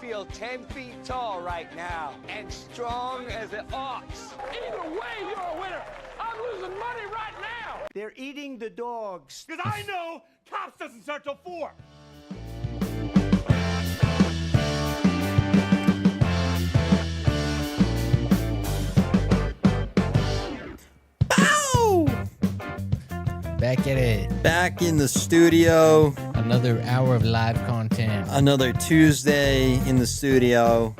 feel 10 feet tall right now and strong as an ox. Either way, you're a winner. I'm losing money right now. They're eating the dogs. Because I know cops doesn't start till 4. Back at it. Back in the studio. Another hour of live content. Another Tuesday in the studio.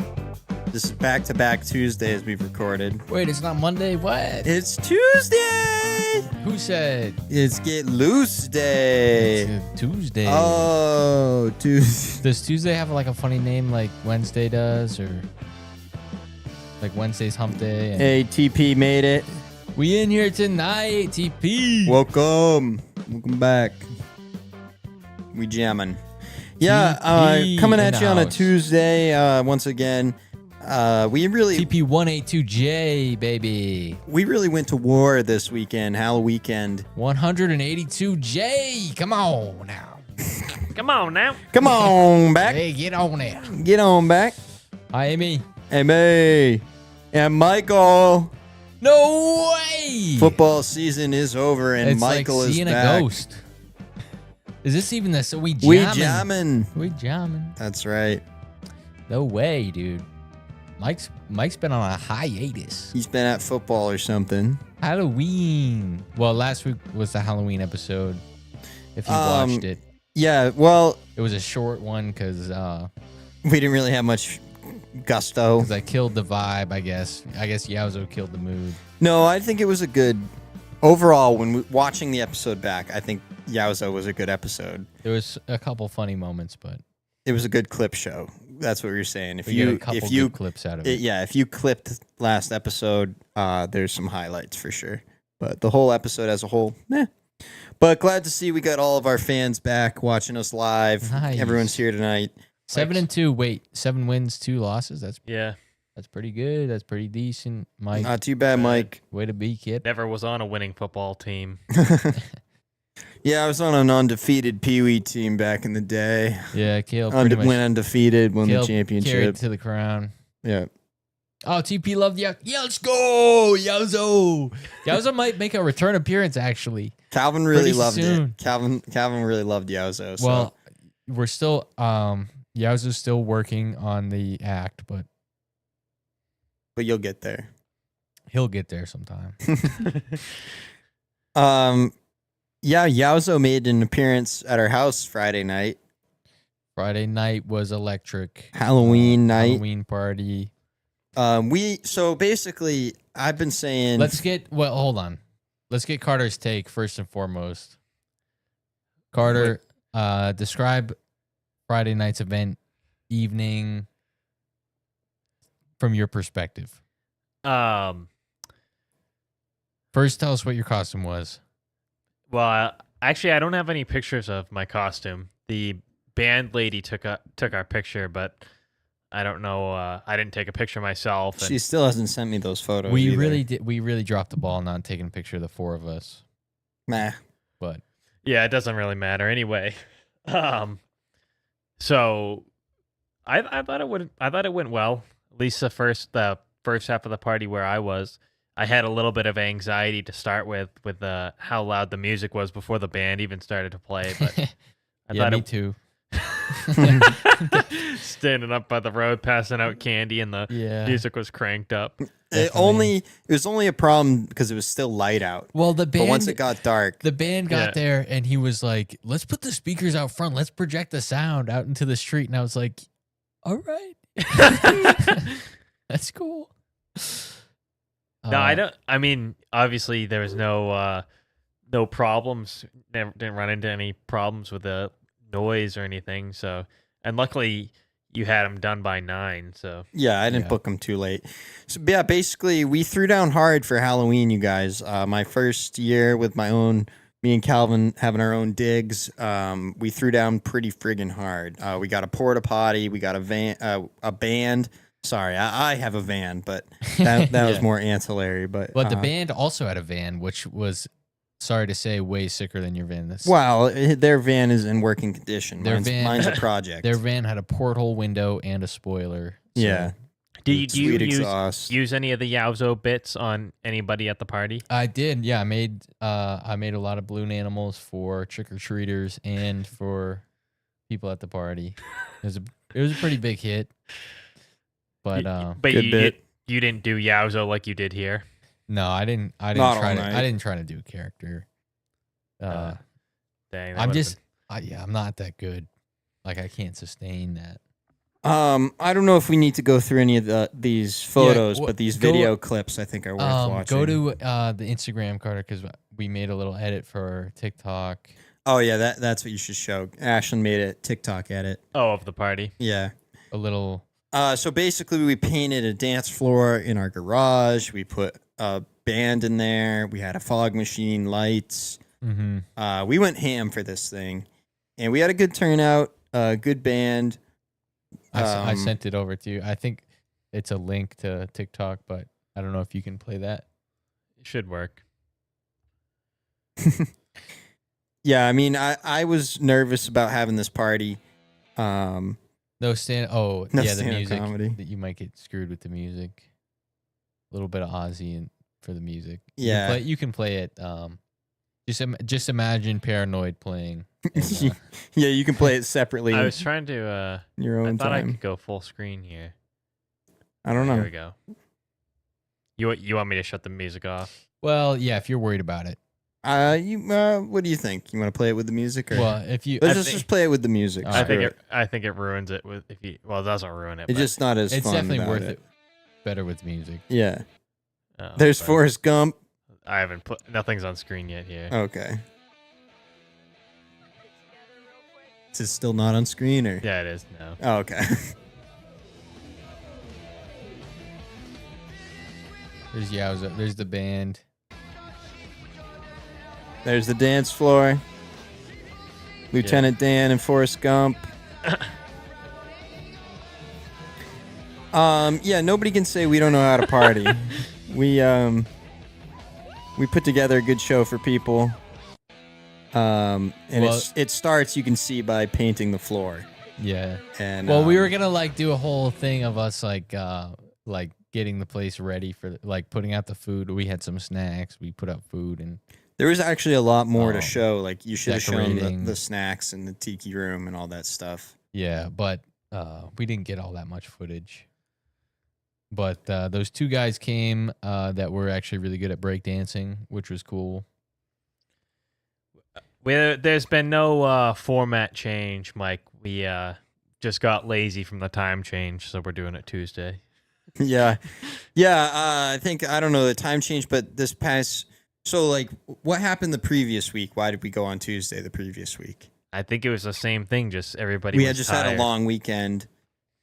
This is back-to-back Tuesdays we've recorded. Wait, it's not Monday? What? It's Tuesday! Who said? It's Get Loose Day. It's Tuesday. Oh, Tuesday. Does Tuesday have like a funny name like Wednesday does? Or like Wednesday's hump day? And Hey, TP made it. we in here tonight, TP. Welcome. Welcome back. We jamming. Yeah, TP coming in at the you on a house. Tuesday once again. We really TP182J, baby. went to war this weekend, Halloween weekend. 182J. Come on now. Come on now. Come on back. Hey, get on there. Get on back. Hi, Amy. Hey, May. And Michael. No way. Football season is over and It's Michael like is seeing back. a ghost. Is this even this? We jamming. We jamming. We jamming. That's right. No way, dude. Mike's been on a hiatus. He's been at football or something. Halloween. Well, last week was the Halloween episode. If you watched it, Yeah, well, it was a short one because we didn't really have much gusto. I killed the vibe. I guess Yowzo killed the mood. No, I think it was a good overall. When watching the episode back, I think Yowzo was a good episode. There was a couple funny moments, but It was a good clip show. That's what you're saying. we get a couple good clips out of it. Yeah, if you clipped last episode, there's some highlights for sure. But the whole episode as a whole, meh. But glad to see we got all of our fans back watching us live. Nice. Everyone's here tonight. 7-2. Wait, 7 wins, 2 losses. That's pretty good. That's pretty decent, Mike. Not too bad, Mike. Way to be, kid. Never was on a winning football team. Yeah, I was on an undefeated Pee Wee team back in the day. Yeah, Kale pretty much Went undefeated, won the Kale championship. carried to the crown. Yeah. Oh, TP loved Yowzo. Yeah, let's go, Yowzo. Yowzo might make a return appearance, actually. Calvin really Pretty loved soon. it. Calvin really loved Yowzo. So. Well, we're still Yowzo's still working on the act, but you'll get there. he'll get there sometime. Yeah, Yowzo made an appearance at our house Friday night. Friday night was electric. Halloween night. Halloween party. So basically, I've been saying Hold on. Let's get Carter's take first and foremost. Carter, describe Friday night's event, evening, from your perspective. First, tell us what your costume was. Well, actually, I don't have any pictures of my costume. The band lady took our picture, but I don't know. I didn't take a picture myself. she still hasn't sent me those photos. We either. really did. We really dropped the ball not taking a picture of the 4 of us. Nah. But Yeah, it doesn't really matter anyway. So I thought it went well. At least the first half of the party where I was. I had a little bit of anxiety to start with how loud the music was before the band even started to play. But I yeah, thought me too. standing up by the road, passing out candy, and the music was cranked up. It was only a problem because it was still light out. Well, the band. But once it got dark, The band got there and he was like, let's put the speakers out front. Let's project the sound out into the street. And I was like, all right. That's cool. No, I don't. I mean, obviously there was no problems. Didn't run into any problems with the noise or anything. So, and luckily you had them done by 9. So yeah, I didn't book them too late. So yeah, basically we threw down hard for Halloween, you guys. My first year with me and Calvin having our own digs. We threw down pretty friggin' hard. We got a porta potty. We got a band. Sorry, I have a van, but that was more ancillary. But the band also had a van, which was sorry to say, way sicker than your van. Well, their van is in working condition. Their Mine's a project. Their van had a porthole window and a spoiler. So yeah. Do you Sweet exhaust. use any of the Yowzo bits on anybody at the party? I did. Yeah, I made a lot of balloon animals for trick or treaters and for people at the party. It was a pretty big hit. But But Good bit. you didn't do Yowzo like you did here. no, I didn't Not all try to. night. I didn't try to do character. Dang, that I'm would've just. I'm not that good. Like I can't sustain that. I don't know if we need to go through any of these photos, well, but these go- video clips I think are worth watching. Go to the Instagram, Carter, because we made a little edit for TikTok. Oh yeah, that's what you should show. Ashlyn made a TikTok edit. been- of the party. Yeah. A little. So basically, we painted a dance floor in our garage. We put a band in there. We had a fog machine, lights. Mm-hmm. We went ham for this thing, and we had a good turnout. Good band. I sent it over to you. I think it's a link to TikTok, but I don't know if you can play that. It should work. Yeah, I mean, I was nervous about having this party. No stand. Oh, No yeah, the stand-up music. comedy. That you might get screwed with the music. A little bit of Ozzy and for the music. Yeah. You can play it. Just imagine Paranoid playing. And, Yeah, you can play it separately I in was trying to. your I own thought I time. could go full screen here. I don't Here know. we go. You want me to shut the music off? well, yeah, if you're worried about it. What do you think? You want to play it with the music, or Well, if you, let's just play it with the music? All I right. think I think it ruins it with if you. Well, it doesn't ruin it. It's but- just not as it's fun. definitely without worth it. it. Better with music. Yeah. oh, There's but Forrest Gump. I haven't put nothing's on screen yet here. Okay. Is it still not on screen, or? Yeah, it is now. Oh, okay. There's Yowza. There's the band. There's the dance floor. Lieutenant Dan and Forrest Gump. Yeah, nobody can say we don't know how to party. we put together a good show for people. And Well- it starts, you can see, by painting the floor. Yeah. And Well, we were gonna like do a whole thing of us like getting the place ready for like putting out the food. We had some snacks. We put out food and there was actually a lot more to Oh, show. Like, you should have shown decorating. the snacks and the tiki room and all that stuff. yeah, but we didn't get all that much footage. But those two guys came that were actually really good at breakdancing, which was cool. There's been no format change, Mike. We just got lazy from the time change, so we're doing it Tuesday. Yeah. I think, I don't know the time change, but this past, so like, what happened the previous week? Why did we go on Tuesday the previous week? I think it was the same thing. Just everybody. We was had just tired. had a long weekend,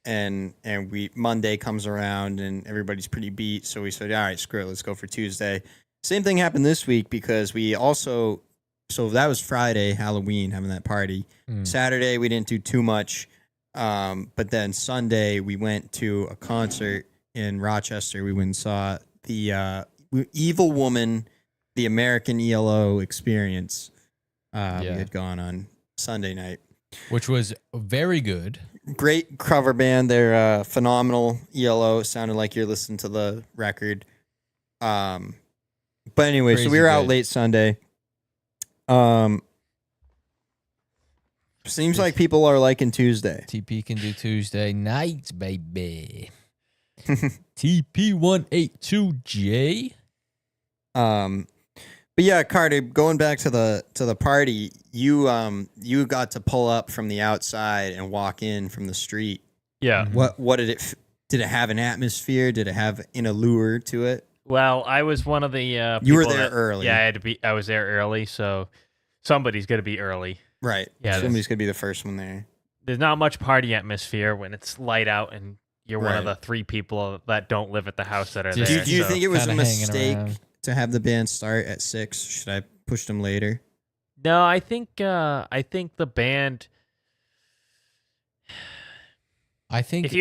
and Monday comes around and everybody's pretty beat. So we said, all right, screw it, let's go for Tuesday. Same thing happened this week because we also, so that was Friday, Halloween, having that party. Saturday we didn't do too much, but then Sunday we went to a concert in Rochester. We went and saw the Evil Woman, the American ELO experience. We had gone on Sunday night. Which was very good. Great cover band. They're phenomenal. ELO. It sounded like you're listening to the record. But anyway, so Crazy we were out good. late Sunday. Seems like people are liking Tuesday. TP can do Tuesday nights, baby. TP182J. But yeah, Carter, going back to the party, you got to pull up from the outside and walk in from the street. Yeah. What did it did it have an atmosphere? Did it have an allure to it? Well, I was one of the. You were people there that- early. Yeah, I was there early, so somebody's gonna be early. Right. Yeah, Somebody's gonna be the first one there. There's not much party atmosphere when it's light out and you're one of Right. the 3 people that don't live at the house that are Just- there. Do you so- think it was a Kinda hanging mistake around. to have the band start at 6? Should I push them later? No, I think the band. I think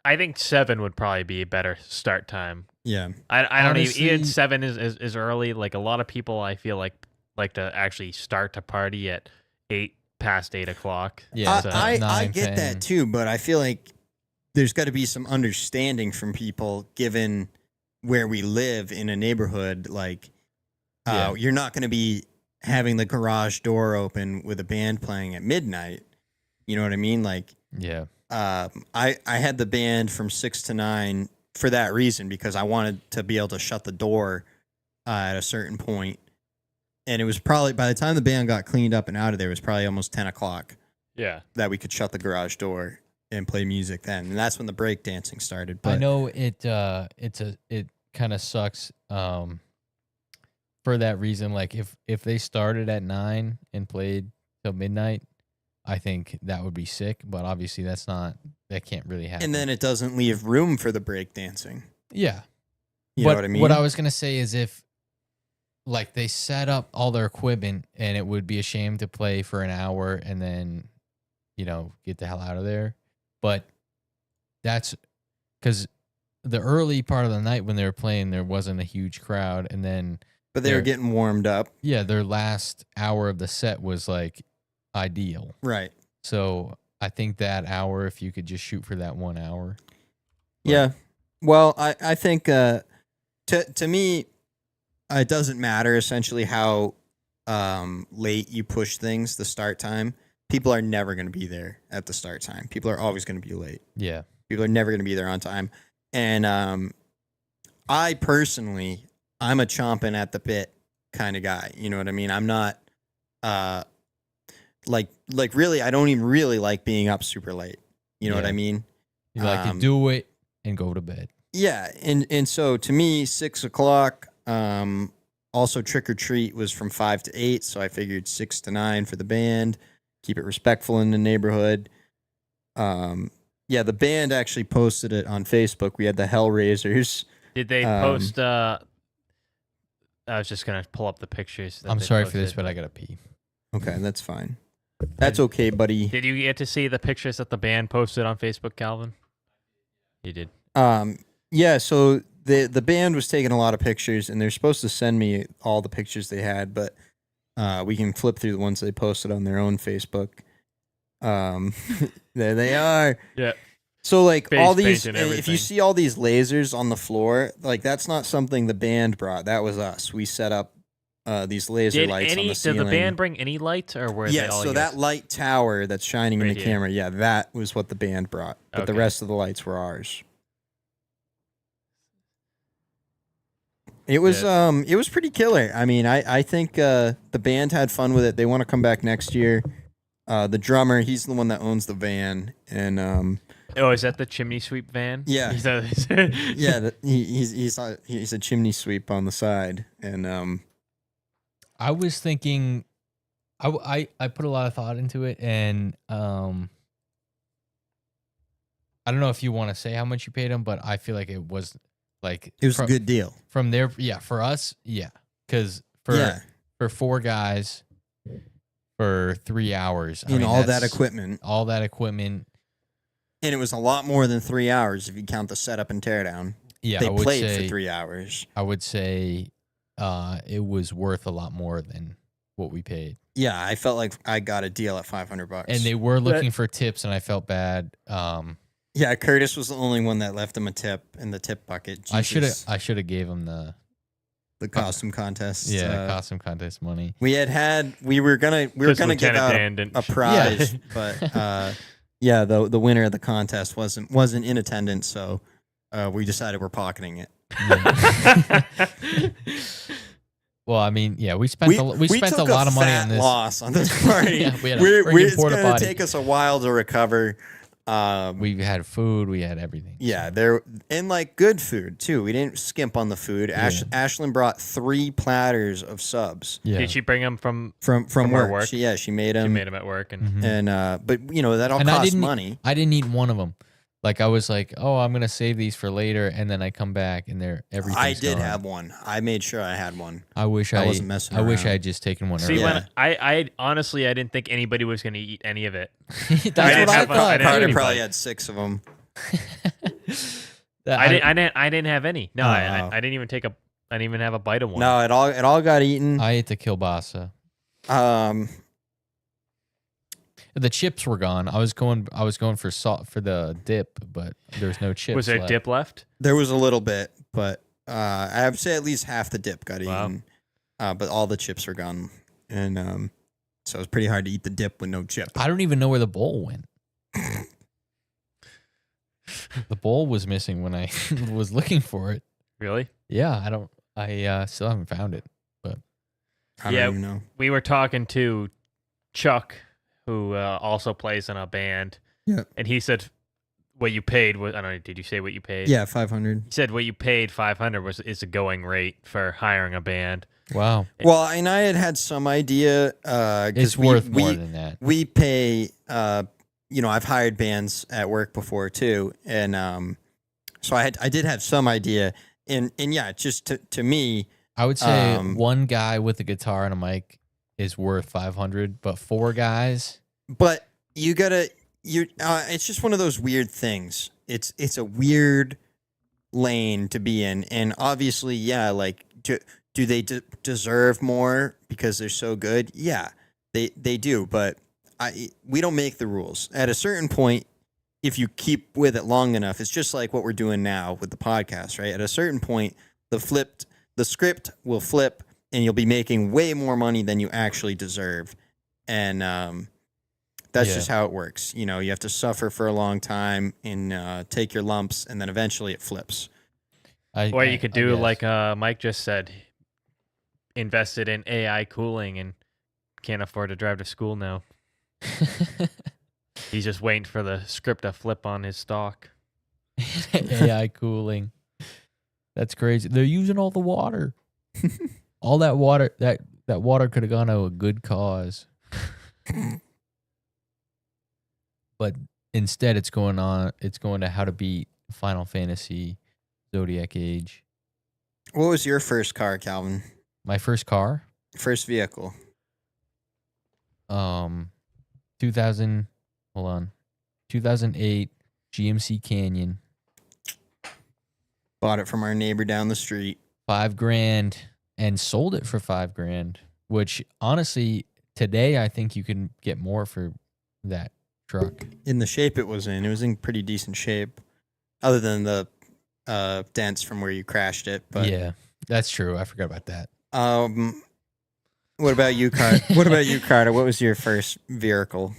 I think 7 would probably be a better start time. Yeah. I don't Honestly- even 7 is early. Like a lot of people, I feel like like to actually start to party at 8:08. Yeah, So- I 9, get 10. that too, but I feel like there's got to be some understanding from people given where we live in a neighborhood. Like, Yeah. you're not going to be having the garage door open with a band playing at midnight. You know what I mean? Like, Yeah. I had the band from 6 to 9 for that reason, because I wanted to be able to shut the door at a certain point. And it was probably, by the time the band got cleaned up and out of there, it was probably almost 10 o'clock Yeah. that we could shut the garage door and play music then. And that's when the break dancing started. I But know it kind of sucks for that reason. Like if they started at 9 and played till midnight, I think that would be sick, but obviously that can't really happen. and then it doesn't leave room for the break dancing. yeah. You But know what I mean? What I was going to say is if like they set up all their equipment and it would be a shame to play for an hour and then, get the hell out of there. But that's because the early part of the night when they were playing, there wasn't a huge crowd. And then, But they were getting warmed up. yeah, their last hour of the set was like ideal. Right. So I think that hour, if you could just shoot for that 1 hour. Yeah. Well, I think to me, it doesn't matter essentially how late you push things, the start time. People are never going to be there at the start time. People are always going to be late. Yeah. People are never going to be there on time. And I personally, I'm a chomping at the bit kind of guy. You know what I mean? I'm not like really, I don't even really like being up super late. You know what Yeah. I mean? You like to do it and go to bed. Yeah, and so to me, 6 o'clock. Also, Trick or Treat was from 5 to 8, so I figured 6 to 9 for the band. Keep it respectful in the neighborhood. Yeah, the band actually posted it on Facebook. We had the Hellraisers. Did they post? I was just gonna pull up the pictures. that I'm they sorry for this, posted. but I gotta pee. Okay, that's fine. That's okay, buddy. Did you get to see the pictures that the band posted on Facebook, Calvin? You did. Yeah, so the band was taking a lot of pictures, and they're supposed to send me all the pictures they had, but we can flip through the ones they posted on their own Facebook. There they are. Yeah. So like Face all these, paint and if you everything. see all these lasers on the floor, like that's not something the band brought. That was us. We set up these laser Did lights on the did ceiling. the band bring any lights, or were Yeah, they all so yours? that light tower that's shining in Right the here. camera, yeah, that was what the band brought. But the Okay. rest of the lights were ours. It was it was pretty killer. I mean, I think the band had fun with it. They want to come back next year. The drummer, he's the one that owns the van, and Oh, is that the chimney sweep van? Yeah. Yeah. yeah, he's a chimney sweep on the side, and I was thinking, I put a lot of thought into it, and I don't know if you want to say how much you paid him, but I feel like it was like it was a good deal. from there. Yeah, for us, yeah, because for Yeah, 4 guys for 3 hours, and all that that's- equipment, all that equipment. and it was a lot more than 3 hours if you count the setup and teardown. Yeah, They I would played say for 3 hours. I would say it was worth a lot more than what we paid. Yeah, I felt like I got a deal at $500. And they were looking for tips, and I felt bad. Yeah, Curtis was the only one that left him a tip in the tip bucket. I should Jesus. have gave him the costume contest. costume contest money. We were gonna give Lieutenant out Dan didn't a prize, but yeah, the winner of the contest wasn't in attendance, so we decided we're pocketing it. Well, I mean, yeah, we spent we spent a lot of money on this. Loss on this party. Yeah, we had a we're, friggin' it's porta gonna potty. take us a while to recover. We had food, we had everything. Yeah, and like good food too. We didn't skimp on the food. Yeah. Ashlyn brought 3 platters of subs Yeah. Did she bring them from from her work. work? She made She them. made them at work, and Mhm. And but that all And I costs didn't- money. I didn't eat one of them. Like I was like, oh, I'm gonna save these for later, and then I come back and everything. I did have one. I made sure I had one. I wish I I wasn't messing I wish I around. had just taken one see, earlier. when I honestly I didn't think anybody was going to eat any of it. That's I what didn't I have a- I thought. didn't have Carter any probably bite. had 6 of them. That- I didn't have any. No, Oh. I didn't even take I didn't even have a bite of one. No, it all got eaten. I ate the kielbasa. Um, The chips were gone. I was going for salt for the dip, but there's no chips. Was there left. dip left? there was a little bit, but I would say at least half the dip got Wow. eaten. But all the chips were gone, and so it was pretty hard to eat the dip with no chip. I don't even know where the bowl went. The bowl was missing when I was looking for it. Really? Yeah, I don't. I still haven't found it. I Yeah. don't even know. We were talking to Chuck, who also plays in a band. Yeah. And he said what you paid was, I don't know, did you say what you paid? Yeah, 500. He said what you paid, 500 is a going rate for hiring a band. Wow, Well, and I had some idea. it's worth more than that. We pay. I've hired bands at work before too, and so I did have some idea. And yeah, just to me, I would say one guy with a guitar and a mic is worth 500, but 4 guys. but it's just one of those weird things. It's a weird lane to be in, and obviously, yeah, like do they deserve more because they're so good? Yeah, they do, but we don't make the rules. At a certain point, if you keep with it long enough, it's just like what we're doing now with the podcast, right? At a certain point, the script will flip, and you'll be making way more money than you actually deserve, and that's just how it works. You have to suffer for a long time and take your lumps, and then eventually it flips. Or you could do guess. like Mike just said, invested in AI cooling and can't afford to drive to school now. He's just waiting for the script to flip on his stock. AI cooling. That's crazy. They're using all the water. All that water that water could have gone to a good cause. But instead it's going to how to beat Final Fantasy Zodiac Age. What was your first car, Calvin? My first car? First vehicle? 2000 hold on. 2008 GMC Canyon. Bought it from our neighbor down the street. $5,000 and sold it for $5,000, which honestly today I think you can get more for that truck. In the shape it was in pretty decent shape, other than the dents from where you crashed it. But yeah, that's true. I forgot about that. what about you, Carter? What was your first vehicle?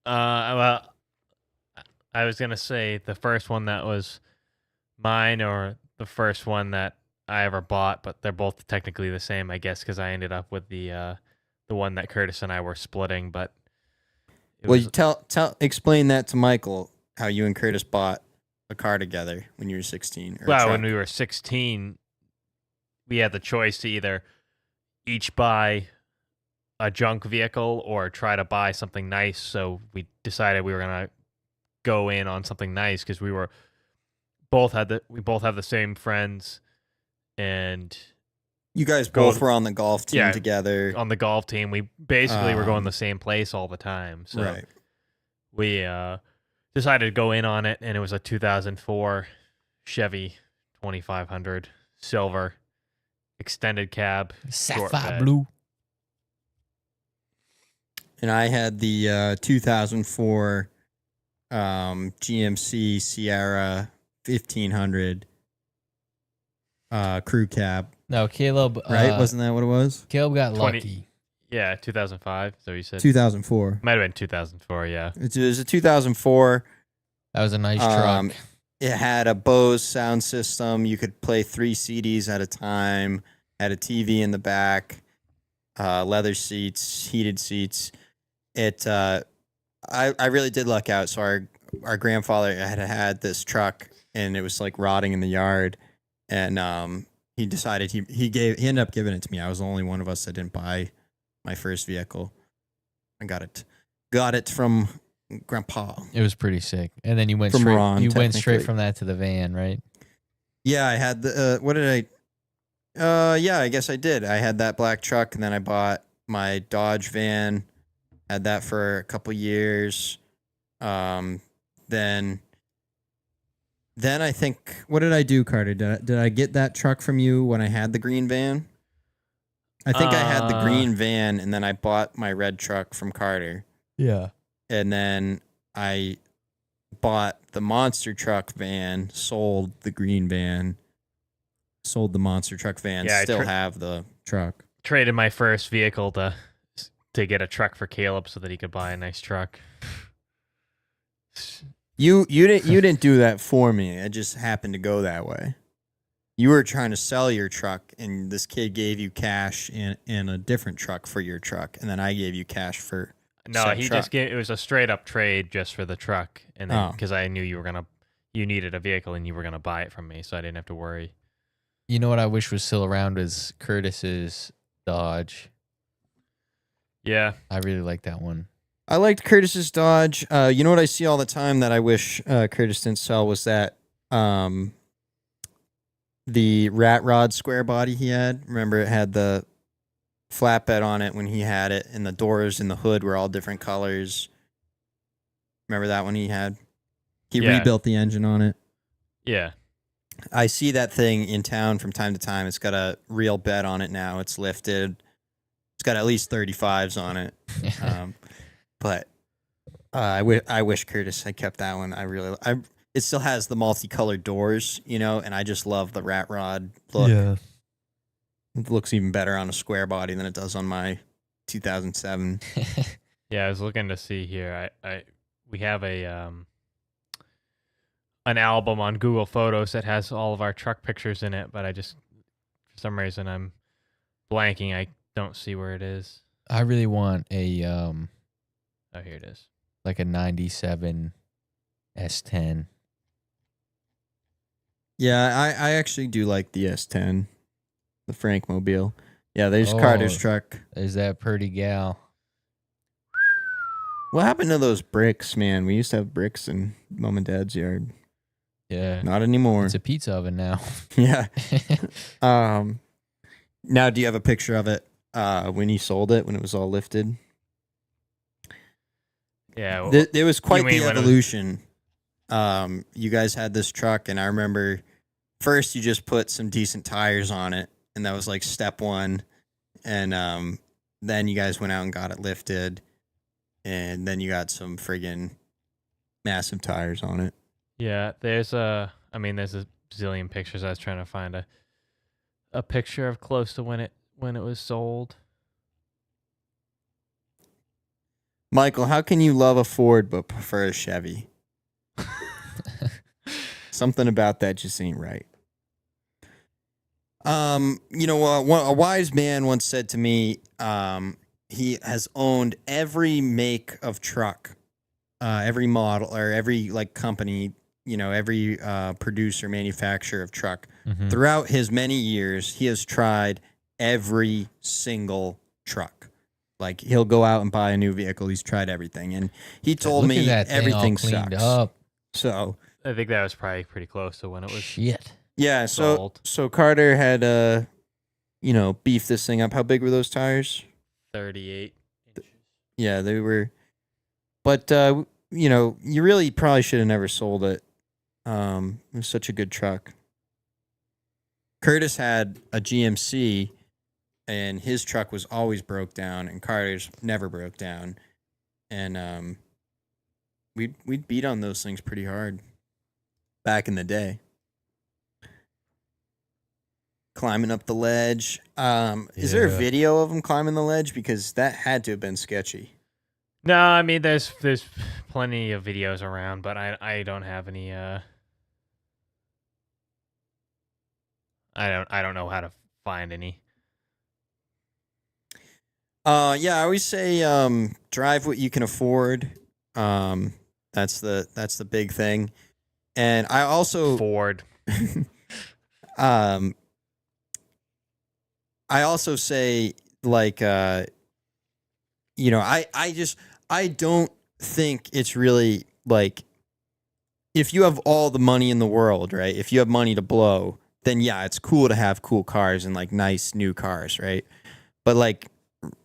Well, I was gonna say the first one that was mine, or the first one that I ever bought, but they're both technically the same, I guess, because I ended up with the one that Curtis and I were splitting. But You explain that to Michael, how you and Curtis bought a car together when you were 16. Or a well, truck. when we were 16, we had the choice to either each buy a junk vehicle or try to buy something nice. So we decided we were gonna go in on something nice because we both have the same friends, and You guys both were on the golf team together. on the golf team, we basically were going the same place all the time. So Right. we decided to go in on it, and it was a 2004 Chevy 2500 silver extended cab, short Sapphire bed. blue. And I had the 2004 GMC Sierra 1500 crew cab. No, Caleb. Right? Wasn't that what it was? Caleb got 20 lucky. Yeah, 2005. So you said 2004. might have been 2004. Yeah. It was a 2004. That was a nice truck. It had a Bose sound system. You could play 3 CDs at a time. Had a TV in the back. Leather seats, heated seats. I really did luck out. So our grandfather had this truck, and it was like rotting in the yard, and he decided he ended up giving it to me. I was the only one of us that didn't buy my first vehicle. I got it from Grandpa. It was pretty sick. And then you went From straight. Ron, you went straight technically. from that to the van, right? Yeah, I had the what did I? Yeah, I guess I did. I had that black truck, and then I bought my Dodge van. Had that for a couple years. Then then I think, what did I do, Carter? Did I get that truck from you when I had the green van? I think I had the green van, and then I bought my red truck from Carter. Yeah. And then I bought the monster truck van, sold the green van, sold the monster truck van, Yeah, still have the truck. Traded my first vehicle to get a truck for Caleb so that he could buy a nice truck. You didn't do that for me. It just happened to go that way. You were trying to sell your truck, and this kid gave you cash in a different truck for your truck, and then I gave you cash for No, said he truck. just gave it was a straight up trade just for the truck, and then because I knew you needed a vehicle and you were gonna buy it from me, so I didn't have to worry. You know what I wish was still around is Curtis's Dodge. Yeah, I really like that one. I liked Curtis's Dodge. You know what I see all the time that I wish Curtis didn't sell was that the rat rod square body he had. Remember, it had the flatbed on it when he had it, and the doors and the hood were all different colors. Remember that one he had? He rebuilt the engine on it. yeah. I see that thing in town from time to time. It's got a real bed on it now. It's lifted. It's got at least 35s on it. But I wish Curtis had kept that one. It still has the multicolored doors, you know, and I just love the rat rod look. Yeah. It looks even better on a square body than it does on my 2007. Yeah, I was looking to see here. We have an album on Google Photos that has all of our truck pictures in it, but I just for some reason I'm blanking. I don't see where it is. I really want a Oh, here it is. like a 97 S10. Yeah, I actually do like the S10, the Frank Mobile. Yeah, there's Oh. Carter's truck. Is that pretty gal? What happened to those bricks, man? We used to have bricks in Mom and Dad's yard. Yeah. Not anymore. It's a pizza oven now. Yeah. Now, do you have a picture of it when you sold it, when it was all lifted? Yeah, There was quite you mean the when it was- evolution. You guys had this truck, and I remember first you just put some decent tires on it, and that was like step one. And then you guys went out and got it lifted, and then you got some friggin' massive tires on it. yeah. There's a zillion pictures. I was trying to find a picture of close to when it was sold. Michael, how can you love a Ford but prefer a Chevy? Something about that just ain't right. You know, a wise man once said to me, he has owned every make of truck, every model or every like company, you know, every producer, manufacturer of truck. Mhm. Throughout his many years, he has tried every single truck. Like he'll go out and buy a new vehicle. He's tried everything, and he told Look me at that thing all everything cleaned sucks. up. So I think that was probably pretty close to when it was Shit. yeah, sold. so Carter had beefed this thing up. How big were those tires? 38 inches. Yeah, they were. But you really probably should have never sold it. It was such a good truck. Curtis had a GMC, and his truck was always broke down, and Carter's never broke down. And we'd beat on those things pretty hard back in the day. Climbing up the ledge. Is there a Yeah. video of him climbing the ledge? Because that had to have been sketchy. No, I mean there's plenty of videos around, but I don't have any. I don't know how to find any. Yeah, I always say drive what you can afford. That's the big thing. And I also Ford. I also say like I don't think it's really like if you have all the money in the world, right? If you have money to blow, then yeah, it's cool to have cool cars and like nice new cars, right? But like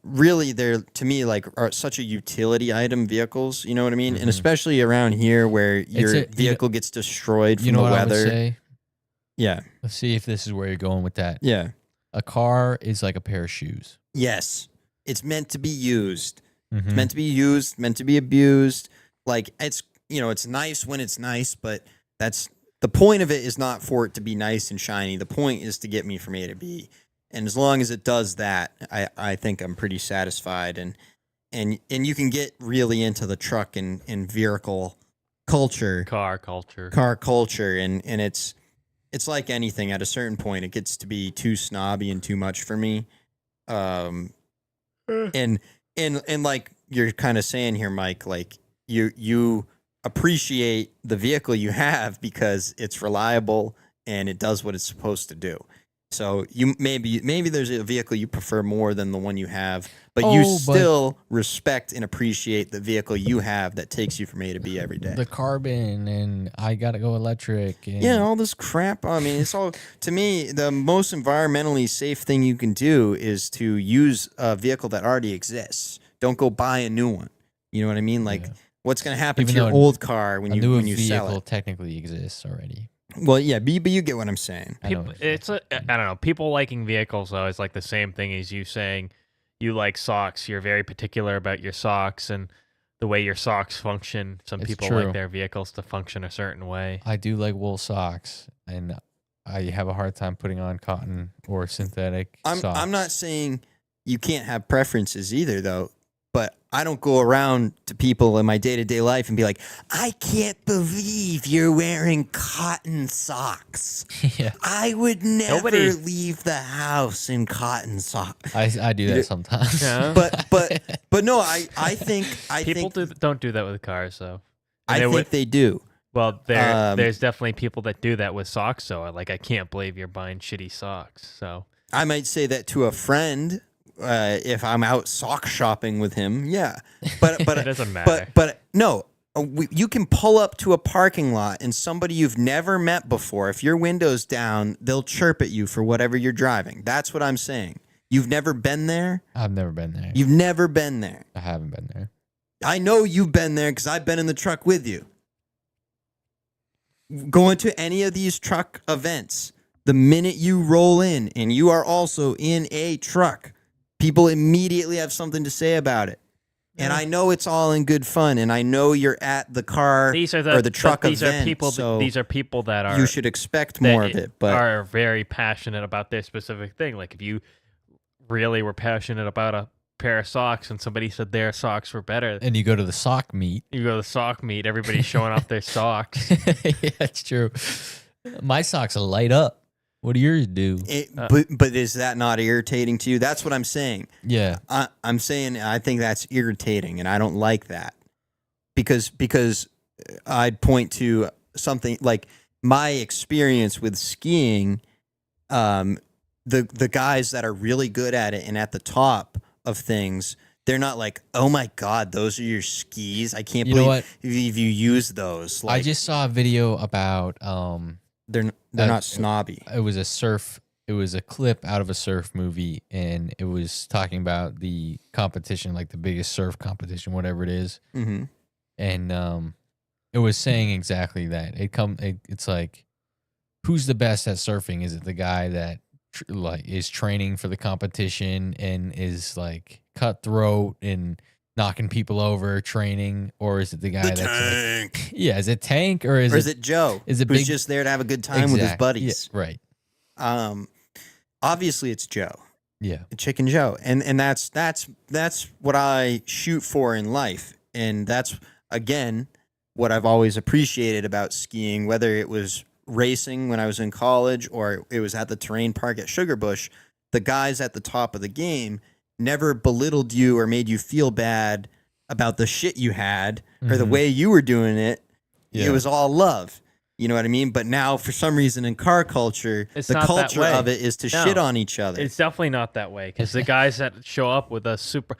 really they're to me like are such a utility item vehicles. You know what I mean? Mhm. And especially around here where your a- vehicle gets destroyed You from know the what I would weather. say? Yeah, Let's see if this is where you're going with that. yeah, A car is like a pair of shoes. yes. It's meant to be used. Mhm. Meant to be used. Meant to be abused. Like it's it's nice when it's nice, but that's the point of it is not for it to be nice and shiny. The point is to get me from A to B. And as long as it does that, I think I'm pretty satisfied. And you can get really into the truck and vehicle culture, Car culture. car culture, and it's like anything. At a certain point, it gets to be too snobby and too much for me. And like you're kind of saying here, Mike, like you appreciate the vehicle you have because it's reliable and it does what it's supposed to do. So you maybe there's a vehicle you prefer more than the one you have, but you still respect and appreciate the vehicle you have that takes you from A to B every day. The carbon and I gotta go electric. And Yeah, all this crap. I mean, it's all to me the most environmentally safe thing you can do is to use a vehicle that already exists. Don't go buy a new one. You know what I mean? Like, Yeah. what's going to happen Even to your though old car when a you new sell vehicle it? technically exists already. Well, yeah, but you get what I'm saying. I know People, what you're saying. I don't know. People liking vehicles though is like the same thing as you saying you like socks. You're very particular about your socks and the way your socks function. Some It's people true. like their vehicles to function a certain way. I do like wool socks, and I have a hard time putting on cotton or synthetic socks. I'm not saying you can't have preferences either, though. But I don't go around to people in my day-to-day life and be like, I can't believe you're wearing cotton socks. Yeah, I would never Nobody- leave the house in cotton socks. I do that sometimes. Yeah. But no, I think People don't do that with cars though. And I there think would- they do. well, there's definitely people that do that with socks. So like, I can't believe you're buying shitty socks. So I might say that to a friend if I'm out sock shopping with him. Yeah, but it doesn't matter. but no, you can pull up to a parking lot and somebody you've never met before. If your window's down, they'll chirp at you for whatever you're driving. That's what I'm saying. You've never been there. I've never been there. You've never been there. I haven't been there. I know you've been there because I've been in the truck with you. Going to any of these truck events, the minute you roll in and you are also in a truck, people immediately have something to say about it. And I know it's all in good fun, and I know you're at the car these are or the truck these event, are people. so These are people that are you should expect that more of it. But are very passionate about their specific thing. Like if you really were passionate about a pair of socks and somebody said their socks were better, And you go to the sock meet. you go to the sock meet, everybody's showing off their socks. Yeah, that's true. My socks light up. What do yours do? but is that not irritating to you? That's what I'm saying. Yeah. I'm saying I think that's irritating, and I don't like that because I'd point to something like my experience with skiing. The guys that are really good at it and at the top of things, they're not like, oh my god, those are your skis. I can't You know believe what? you use those. Like, I just saw a video about they're not snobby. it was a clip out of a surf movie, and it was talking about the competition, like the biggest surf competition, whatever it is. Mm-hmm. And it was saying exactly that. It's like, who's the best at surfing? Is it the guy that is training for the competition and is like cutthroat and knocking people over training, or is it the guy that's tank. like, yeah, is it Tank or is it Joe? is it who's big- just there to have a good time with his buddies? Yeah, right. Obviously it's Joe. Yeah. Chicken Joe, and that's what I shoot for in life, and that's again what I've always appreciated about skiing, whether it was racing when I was in college or it was at the terrain park at Sugarbush. The guys at the top of the game never belittled you or made you feel bad about the shit you had or the Mhm. way you were doing it. Yeah. It was all love. You know what I mean? But now, for some reason, in car culture, It's the not that culture way. of it is to No. shit on each other. It's definitely not that way because the guys that show up with a super,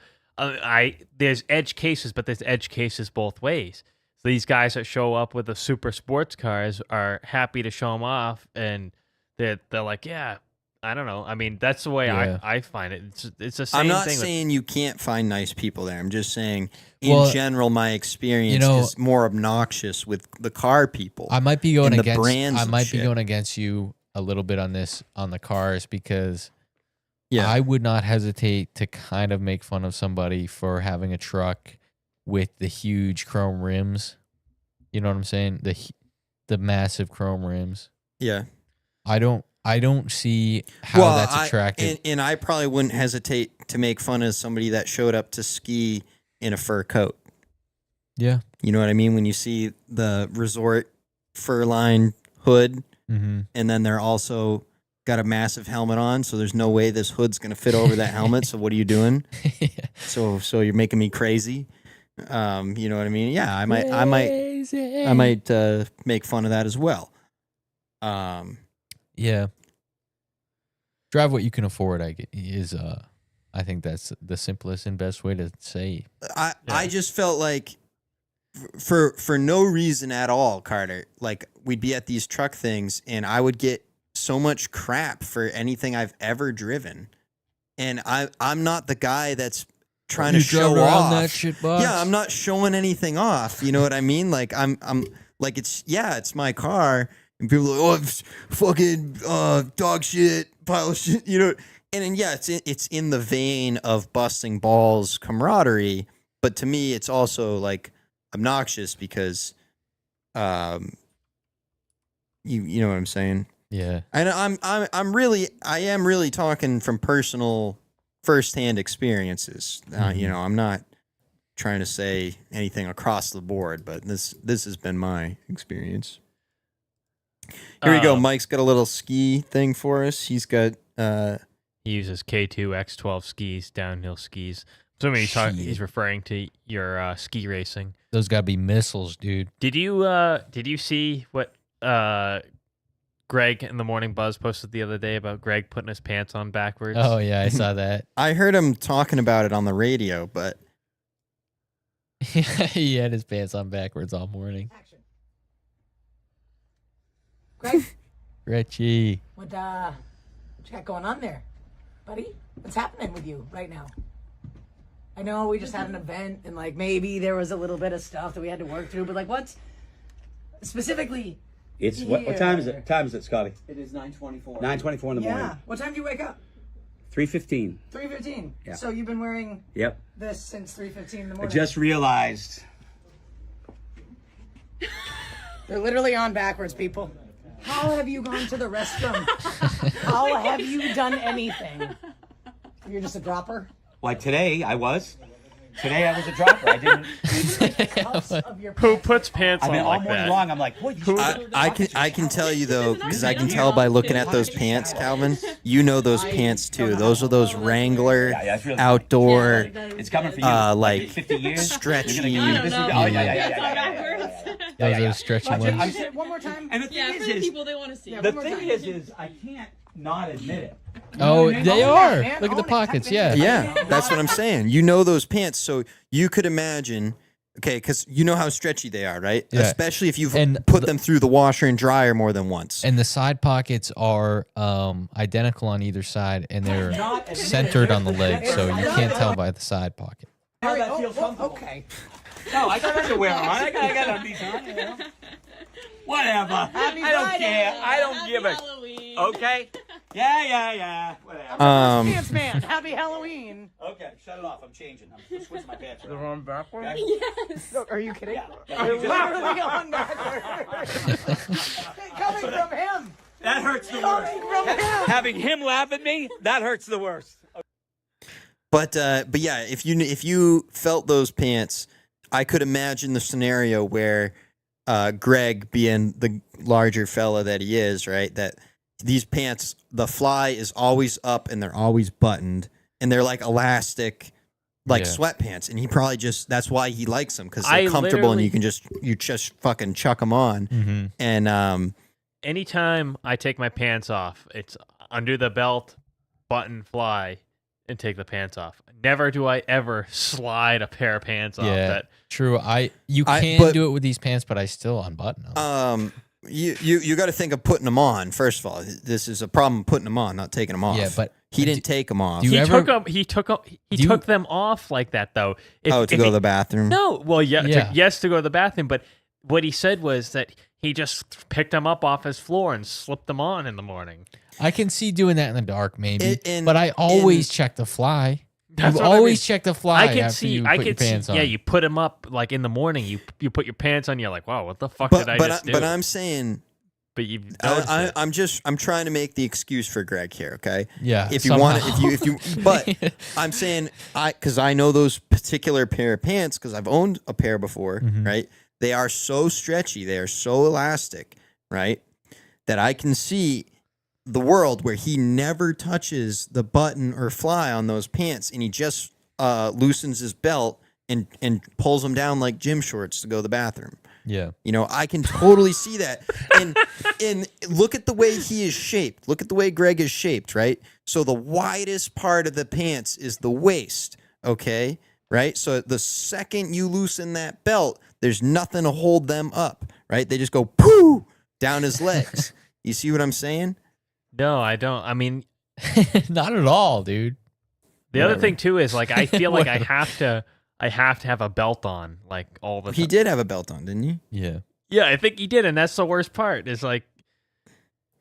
there's edge cases, but there's edge cases both ways. So these guys that show up with the super sports cars are happy to show them off, and they're like, yeah, I don't know. I mean, that's the way Yeah. I find it. It's the same I'm not thing. saying you can't find nice people there. I'm just saying, Well, in general, my experience you know- is more obnoxious with the car people. I might be going and the against. brands I and might be shit. going against you a little bit on this on the cars because Yeah. I would not hesitate to kind of make fun of somebody for having a truck with the huge chrome rims. You know what I'm saying? The massive chrome rims. Yeah. I don't see how that's attractive. And I probably wouldn't hesitate to make fun of somebody that showed up to ski in a fur coat. Yeah. You know what I mean? When you see the resort fur line hood, Mm-hmm. and then they're also got a massive helmet on, so there's no way this hood's gonna fit over that helmet. So what are you doing? Yeah. So you're making me crazy. You know what I mean? Yeah, I might make fun of that as well. Yeah. Drive what you can afford. I think that's the simplest and best way to say. I just felt like for no reason at all, Carter, like we'd be at these truck things and I would get so much crap for anything I've ever driven. And I'm not the guy that's trying to show off. That shit box? Yeah, I'm not showing anything off. You know what I mean? Like I'm like it's my car, and people are like, oh, it's fucking dog shit, pile of shit, you know. And then yeah, it's in the vein of busting balls camaraderie, but to me, it's also like obnoxious because, you know what I'm saying? Yeah. And I am really talking from personal firsthand experiences. You know, I'm not trying to say anything across the board, but this has been my experience. Here we go. Mike's got a little ski thing for us. He's got He uses K2 X12 skis, downhill skis. So he's referring to your ski racing. Those gotta be missiles, dude. Did you see what Greg in the Morning Buzz posted the other day about Greg putting his pants on backwards? Oh yeah, I saw that. I heard him talking about it on the radio, but He had his pants on backwards all morning. Action. Greg, Richie. what you got going on there, buddy? What's happening with you right now? I know we just had an event and like maybe there was a little bit of stuff that we had to work through, but like what's specifically? It's what time is it? Time is it, Scotty? It is 9:24. 9:24 in the Yeah. morning. What time do you wake up? 3:15. 3:15. Yeah. So you've been wearing Yep. this since 3:15 in the I morning. just realized. They're literally on backwards, people. How have you gone to the restroom? How have you done anything? You're just a dropper. Why today I was. Today I was a dropper. I didn't. Cuffs of your Who pants. puts pants I mean, on all like morning that? long I'm like, boy, these I can tell you though, because I can tell by looking at those pants, Calvin. You know those pants too. Those are those Wrangler Yeah, it's really outdoor, It's coming for you. like 50 years. stretchy. You're gonna give me this- I Oh don't know. yeah. Those yeah. are stretchy Watch it. ones. Say it one more time. And the thing Yeah, for the is, people they want to see. the thing is, I can't not admit it. Oh, they Own are. that, man. Look at the Own it. pockets. Tap Yeah. into it. Yeah, that's what I'm saying. You know those pants, so you could imagine. Okay, because you know how stretchy they are, right? Yeah. Especially if you've And put them through the washer and dryer more than once. And the side pockets are identical on either side, and they're centered on the leg, so you can't tell by the side pocket. How that feels comfortable. Okay. No, I got underwear on. I got undies on. You know? Whatever. Happy I don't Friday. care. I don't Happy give a. Halloween. Okay. Yeah. Whatever. Pants man. Happy Halloween. Okay, shut it off. I'm changing. I'm switching my pants around. on backwards? Okay? Yes. Look, are you kidding? Yeah. They're literally on backwards. Coming from him. That hurts the Coming worst. from him. Having him laugh at me, that hurts the worst. But yeah, if you felt those pants, I could imagine the scenario where Greg, being the larger fella that he is, right, that these pants, the fly is always up and they're always buttoned and they're like elastic, like Yeah. sweatpants, and he probably that's why he likes them, because I they're comfortable and literally- you just fucking chuck them on. Mm-hmm. And Anytime I take my pants off, it's under the belt, button, fly, and take the pants off. Never do I ever slide a pair of pants off. Yeah. That True. You I- can but- do it with these pants, but I still unbutton them. You got to think of putting them on. First of all, this is a problem putting them on, not taking them off. Yeah, but he didn't take them off. do you He ever- took them off like that though. to go to the bathroom. No, well, Yeah. yes, to go to the bathroom, but what he said was that he just picked them up off his floor and slipped them on in the morning. I can see doing that in the dark, maybe. In- but I always check the fly. That's You what I always mean. check the fly I can after see. you I put your can see. pants on. Yeah, you put them up like in the morning. You put your pants on. You're like, wow, what the fuck But did I but just do? but I'm saying But you noticed it. I'm trying to make the excuse for Greg here. Okay. Yeah, If you somehow. want if you but I'm saying because I know those particular pair of pants because I've owned a pair before. Mhm. Right. They are so stretchy. They are so elastic. Right. That I can see the world where he never touches the button or fly on those pants and he just loosens his belt and pulls them down like gym shorts to go to the bathroom. Yeah. You know, I can totally see that. And look at the way he is shaped. Look at the way Greg is shaped, right? So the widest part of the pants is the waist, okay? Right? So the second you loosen that belt, there's nothing to hold them up, right? They just go poo down his legs. You see what I'm saying? No, I don't. I mean, Not at all, dude. the other Whatever. thing too is like I feel like I Whatever. have to have a assault on like all the He time. did have a belt on, didn't he? Yeah. Yeah, I think he did, and that's the worst part. Is like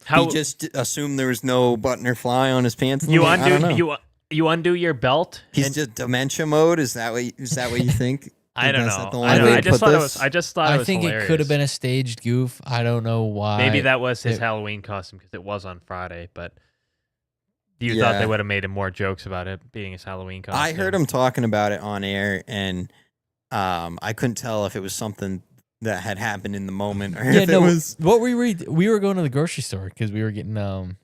how He just assumed there was no button or fly on his pants. you I don't know. you undo your belt. He's and- just dementia mode. Is that what you think? I don't That's know. not the I only don't way know. I to just put thought it this? was. I just thought it I was think hilarious. it could have been a staged goof. I don't know why. Maybe that was his it- Halloween costume because it was on Friday. But you Yeah. thought they would have made more jokes about it being his Halloween costume. I heard him talking about it on air, and I couldn't tell if it was something that had happened in the moment or Yeah, if no. it was. What we were going to the grocery store because we were getting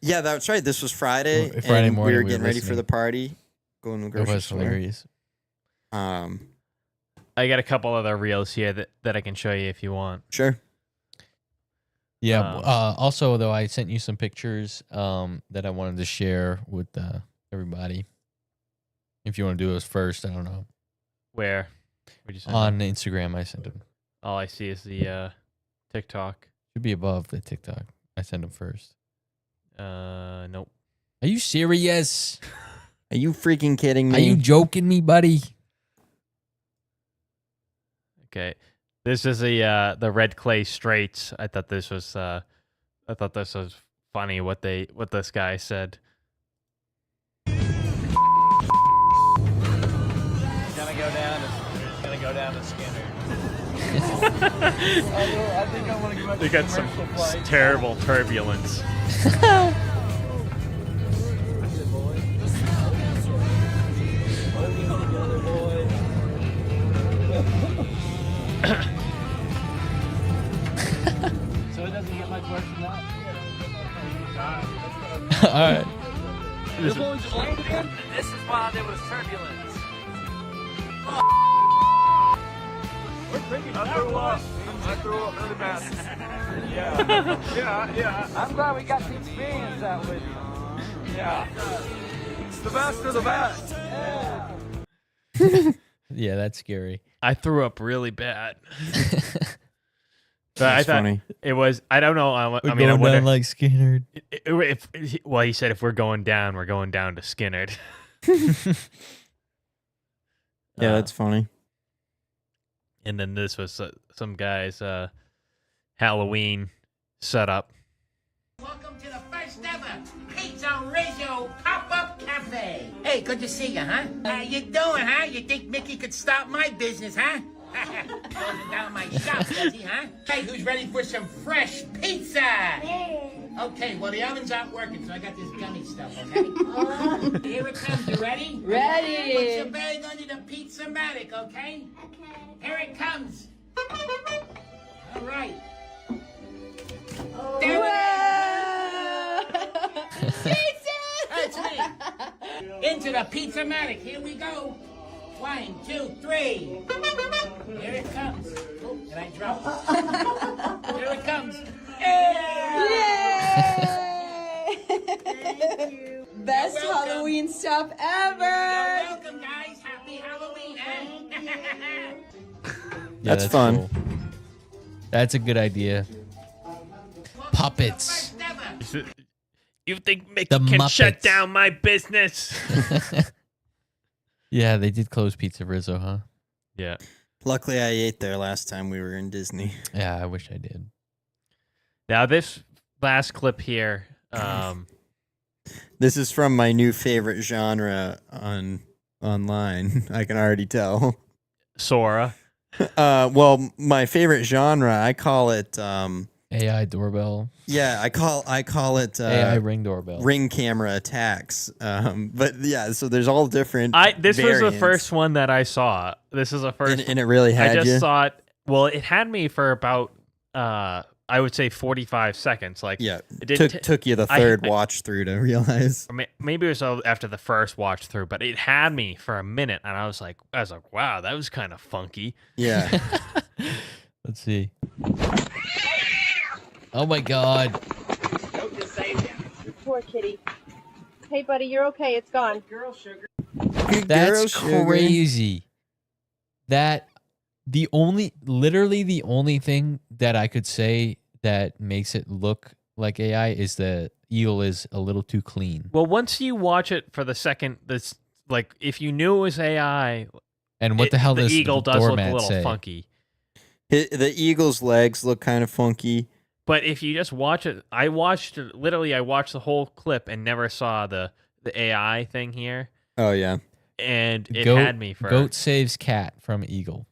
Yeah, that's right. This was Friday. Friday and morning, we were we were getting ready for listening. the party, going to the It grocery was store. hilarious. I got a couple other reels here that I can show you if you want. Sure. Yeah. Um, Also, though, I sent you some pictures that I wanted to share with everybody. If you want to do those first, I don't know. Where? Would you say? On Instagram, I sent them. All I see is the TikTok. Should be above the TikTok. I sent them first. Nope. Are you serious? Are you freaking kidding me? Are you joking me, buddy? Okay. This is the Red Clay Straits. I thought this was funny what this guy said. Gonna go down to Skinner. I think I want to go out They got some terrible turbulence. So it doesn't get much worse than that? All right. This one's just landed in? This is why there was turbulence. I threw up. I threw up really bad. Yeah. I'm glad we got to experience that with you. Yeah. It's the best of the best. Yeah, that's scary. I threw up really bad. But I That's thought funny. it was. I don't know. I We're mean, I going wonder down like Skinner. well, he said if we're going down, we're going down to Skinnerd. Yeah, that's funny. And then this was some guy's Halloween setup. Welcome to the first ever Pizza Rizzo Pop-Up Cafe. Hey, good to see you, huh? How you doing, huh? You think Mickey could stop my business, huh? Closing down my shop, does he, huh? Hey, who's ready for some fresh pizza? Okay, well, the oven's not working, so I got this gummy stuff, okay? Here it comes. You ready? Ready. Put your bag under the pizza-matic, okay? Okay. Here it comes. All right. There it is. That's me. Into the pizza-matic. Here we go. 1, 2, 3. Here it comes. Oh, and I dropped it. Here it comes. Thank you. Best You're welcome. Halloween stuff ever. You're welcome, guys. Happy Halloween, eh? Yeah, That's fun. cool. That's a good idea. Muppets. You think Mickey The can shut Muppets. down my business? Yeah, they did close Pizza Rizzo, huh? Yeah. Luckily, I ate there last time we were in Disney. Yeah, I wish I did. Now this last clip here, This is from my new favorite genre online. I can already tell. Sora. Well, my favorite genre, I call it. AI doorbell. Yeah, I call it AI ring doorbell. ring camera attacks. But yeah, so there's all different. This was the variants. first one that I saw. This is the first, and it really had I just you. saw it. Well, it had me for about, I would say 45 seconds. Like, Yeah, it didn't took you the third watch through to realize. Maybe it was after the first watch through, but it had me for a minute, and I was like, wow, that was kind of funky. Yeah. Let's see. Oh my God. Poor kitty. Hey, buddy, you're okay. It's gone. That's Girl, sugar. crazy. Literally the only thing that I could say that makes it look like AI is the eel is a little too clean. Well, once you watch it for the second, this like if you knew it was AI, And what the hell the does eagle the does look a doormat little say? funky. The eagle's legs look kind of funky. But if you just watch it, I watched the whole clip and never saw the AI thing here, Oh yeah. and it Goat- had me for Goat saves cat from eagle.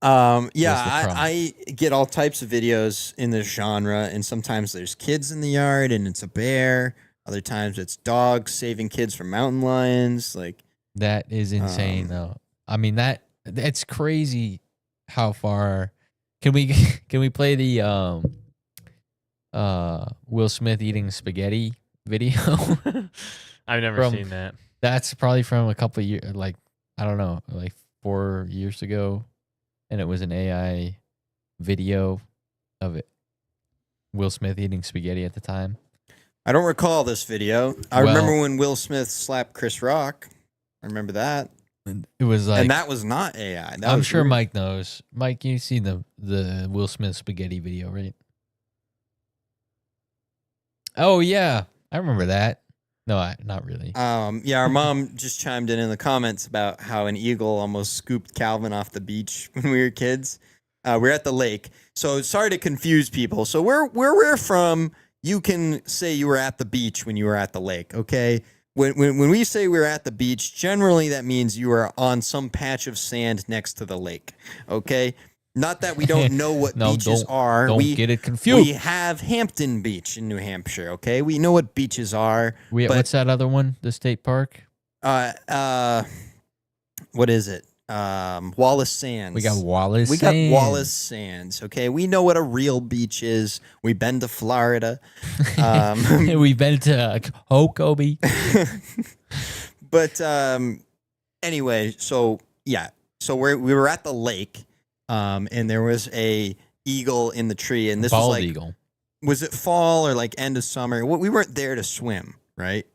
Yeah, Was the prompt. I get all types of videos in this genre, and sometimes there's kids in the yard and it's a bear. Other times it's dogs saving kids from mountain lions. Like, That is insane, though. I mean that's crazy. How far can we play the Will Smith eating spaghetti video? I've never From- seen that. That's probably from a couple of years, like I don't know, like 4 years ago, and it was an AI video of it. Will Smith eating spaghetti at the time. I don't recall this video. I Well- remember when Will Smith slapped Chris Rock. I remember that. It was like And that was not AI. That I'm was sure real. Mike knows. Mike, you've seen the Will Smith spaghetti video, right? Oh yeah, I remember that. No, not really. Yeah, our mom just chimed in the comments about how an eagle almost scooped Calvin off the beach when we were kids. We're at the lake, so sorry to confuse people. So where we're from, you can say you were at the beach when you were at the lake. Okay, when we say we're at the beach, generally that means you are on some patch of sand next to the lake. Okay, not that we don't know what No, beaches are. Don't we get it confused. we have Hampton Beach in New Hampshire. Okay, we know what beaches are. but- What's that other one? The state park? What is it? Wallace Sands. We got Wallace. We got Sands. Wallace Sands. Okay, we know what a real beach is. We've been to Florida. We've been to Hokobe. But anyway, so yeah, so we were at the lake, and there was a eagle in the tree, and this Bald was like, eagle. was it fall or like end of summer? We weren't there to swim, right?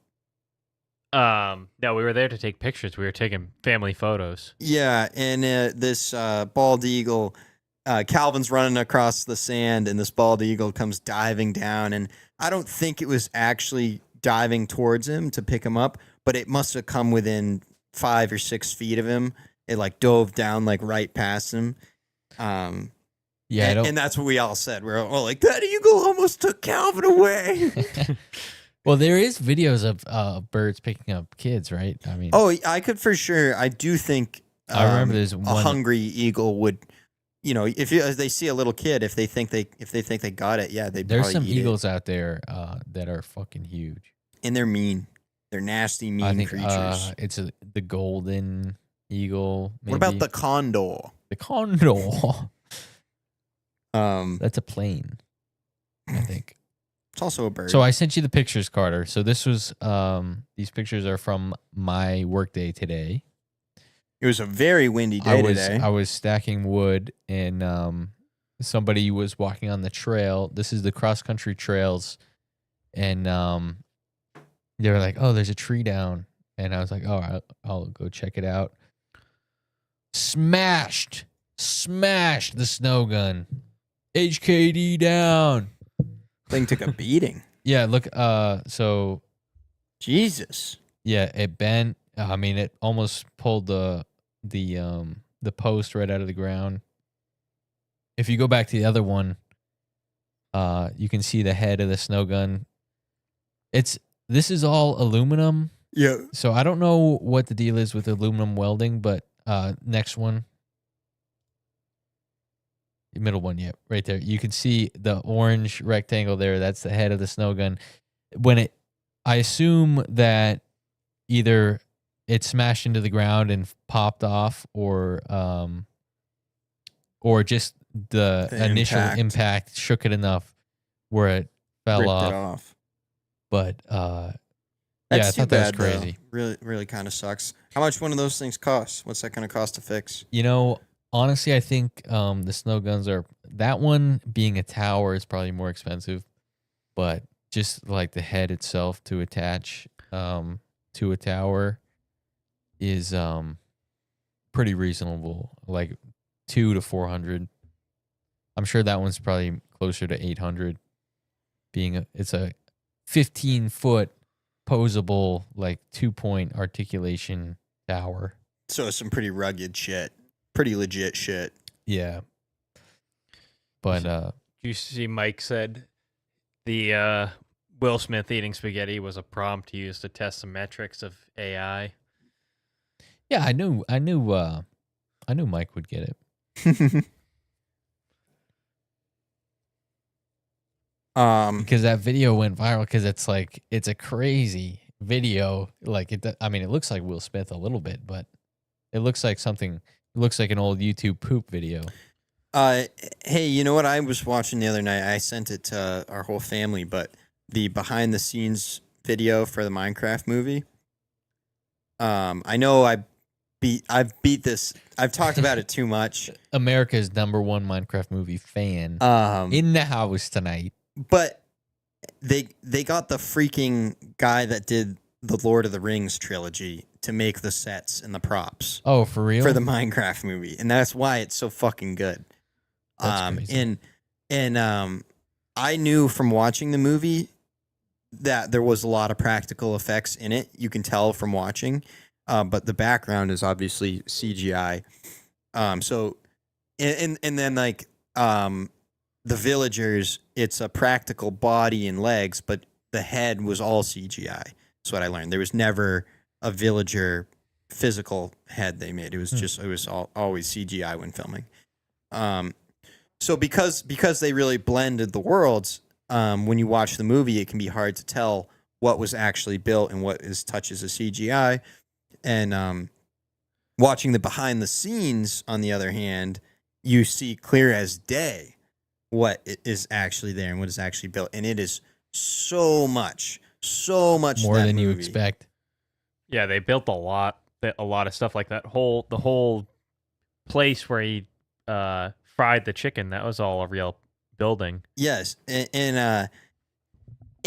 No, we were there to take pictures. We were taking family photos. Yeah, and this bald eagle, Calvin's running across the sand, and this bald eagle comes diving down. And I don't think it was actually diving towards him to pick him up, but it must have come within 5 or 6 feet of him. It like dove down like right past him. Yeah, I don't. and that's what we all said. We're all like, that eagle almost took Calvin away. Well, there is videos of birds picking up kids, right? I mean, Oh, I could for sure. I do think I remember there's a one. hungry eagle would, if they see a little kid, if they think they got it, yeah, they There's probably some eat eagles out there that are fucking huge. it. And they're mean. They're nasty, mean I think creatures. it's the golden eagle. What about maybe. the condor? the condor? Um, That's a plane, I think. it's also a bird. So I sent you the pictures, Carter. So this was these pictures are from my workday today. it was a very windy day today. I was stacking wood, and somebody was walking on the trail. This is the cross country trails, and they were like, "Oh, there's a tree down," and I was like, "Oh, I'll go check it out." Smashed the snow gun. HKD down. Thing took a beating. Yeah, look. So Jesus. yeah, it bent. I mean, it almost pulled the post right out of the ground. If you go back to the other one, you can see the head of the snow gun. This is all aluminum. Yeah. So I don't know what the deal is with aluminum welding, but next one. The middle one, yeah, right there. You can see the orange rectangle there. That's the head of the snow gun. I assume that either it smashed into the ground and popped off, or just the initial impact shook it enough where it fell Ripped off. it off. But That's yeah, I thought that was though. crazy. Really, really kind of sucks. How much one of those things costs? What's that going to cost to fix? Honestly, I think the snow guns that one being a tower is probably more expensive, but just like the head itself to attach to a tower is pretty reasonable, like $200 to $400. I'm sure that one's probably closer to $800. It's a 15-foot posable, like 2-point articulation tower. So it's some pretty rugged shit, pretty legit shit. Yeah. But You see, Mike said the Will Smith eating spaghetti was a prompt used to test some metrics of AI. yeah, I knew Mike would get it. Because that video went viral because it's a crazy video. Like it looks like Will Smith a little bit, but it looks like an old YouTube poop video. Hey, you know what I was watching the other night? I sent it to our whole family, but the behind the scenes video for the Minecraft movie. I know I've beat this. I've talked about it too much. America's #1 Minecraft movie fan in the house tonight. But they got the freaking guy that did the Lord of the Rings trilogy to make the sets and the props. Oh, for real? For the Minecraft movie, and that's why it's so fucking good. That's crazy. And I knew from watching the movie that there was a lot of practical effects in it. You can tell from watching, but the background is obviously CGI. So, and then like the villagers, it's a practical body and legs, but the head was all CGI. That's what I learned. There was never a villager physical head they made. It was always CGI when filming. So because they really blended the worlds, when you watch the movie, it can be hard to tell what was actually built and what touches of CGI. And watching the behind the scenes, on the other hand, you see clear as day what is actually there and what is actually built, and it is so much more than you movie. expect. Yeah, they built a lot of stuff like that. The whole place where he fried the chicken, that was all a real building. Yes, and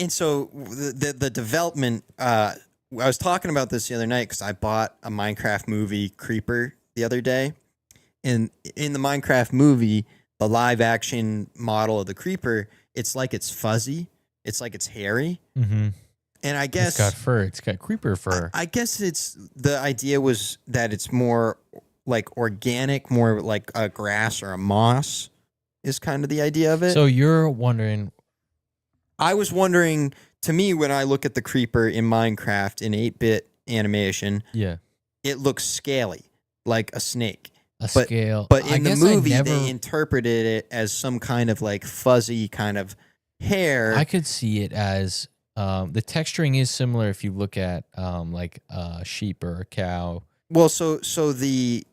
so the development. I was talking about this the other night because I bought a Minecraft movie Creeper the other day, and in the Minecraft movie, the live action model of the Creeper, it's like it's fuzzy, it's like it's hairy, Mm-hmm. and I guess it's got fur. It's got creeper fur. I guess the idea was that it's more like organic, more like a grass or a moss is kind of the idea of it. So you're wondering? I was wondering, to me, when I look at the creeper in Minecraft in 8-bit animation, Yeah, it looks scaly, like a snake. scale. But in the movie, they they interpreted it as some kind of like fuzzy kind of hair. I could see it as the texturing is similar if you look at like a sheep or a cow. Well, so the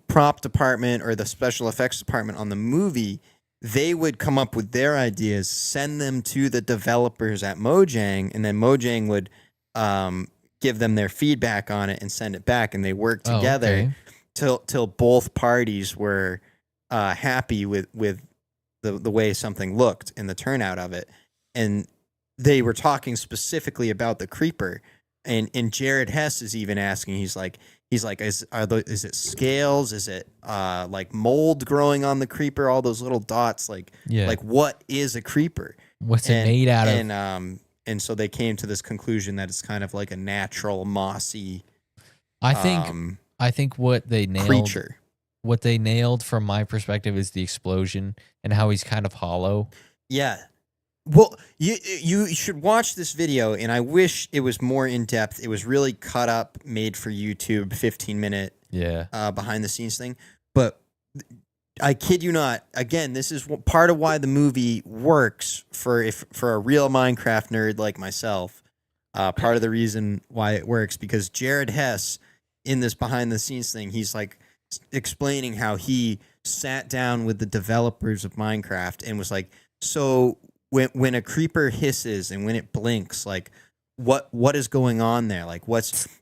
prop department or the special effects department on the movie, they would come up with their ideas, send them to the developers at Mojang, and then Mojang would give them their feedback on it and send it back, and they worked together till both parties were happy with the way something looked and the turnout of it. And they were talking specifically about the creeper. and Jared Hess is even asking. He's like, is it scales? Is it like mold growing on the creeper? All those little dots, like what is a creeper? What's it made out of? And so they came to this conclusion that it's kind of like a natural mossy. I think what they nailed. Creature. What they nailed from my perspective is the explosion and how he's kind of hollow. Yeah. Well, you should watch this video, and I wish it was more in depth. It was really cut up, made for YouTube, 15-minute behind the scenes thing. But I kid you not. Again, this is part of why the movie works for a real Minecraft nerd like myself. Part of the reason why it works, because Jared Hess in this behind the scenes thing, he's like explaining how he sat down with the developers of Minecraft and was like, so when a creeper hisses and when it blinks, like what is going on there? Like